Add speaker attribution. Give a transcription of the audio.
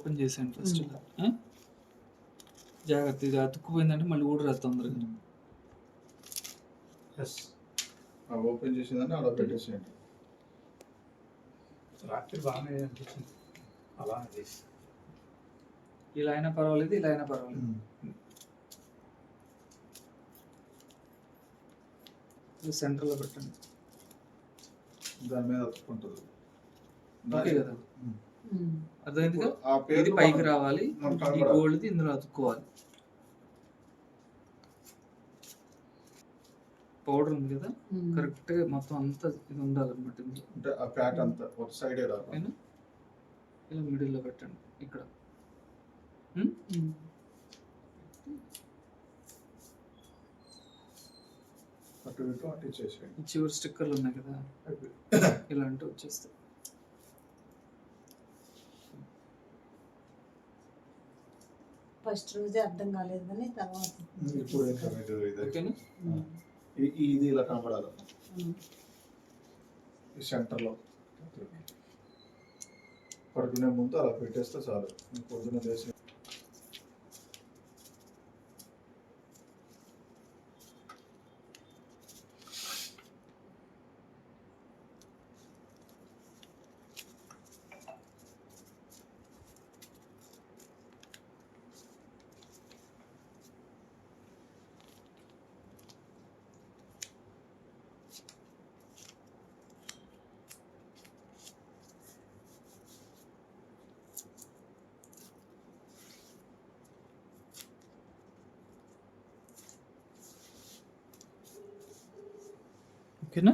Speaker 1: Open చేసేయండి first ఇలా. జాగ్రత్త, ఇది అతుక్కుపోయిందంటే మళ్ళీ ఊడరాదు తొందరగా.
Speaker 2: ఎస్, ఓపెన్ చేసిందని అలా పెట్టేసేయండి. రాత్రి బాగానే అనిపించింది అలా చేసి.
Speaker 1: ఇలా అయినా పర్వాలేదు, ఇలా అయినా పర్వాలేదు. సెంటర్లో పెట్టండి,
Speaker 2: దాని మీద అతుక్కుంటుంది.
Speaker 1: ఓకే కదా, అర్థమైందిగా. ఇది పైకి రావాలి, ఈ గోల్డ్ది ఇందులో అతుక్కోవాలి. పౌడర్ ఉంది కదా, కరెక్ట్ గా మొత్తం అంతా ఇది ఉండాలన్నమాట.
Speaker 2: అంటే ఆ ప్యాట్ అంతా ఒక సైడ్ రావాలి.
Speaker 1: ఇలా మిడిల్ లో పెట్టండి ఇక్కడ.
Speaker 2: అటు ఇటు అటు చేసేయండి.
Speaker 1: చివరి స్టిక్కర్లు ఉన్నాయి కదా, ఇలాంటివి వచ్చేస్తాయి.
Speaker 3: ఫస్ట్ రోజే అర్థం కాలేదు కానీ తర్వాత
Speaker 2: ఓకేనా. ఇది ఇలా కనపడాలి ఈ సెంటర్లో. పడుకునే ముందు అలా పెట్టేస్తే చాలు, పొద్దున లేసి.
Speaker 1: ఓకేనా.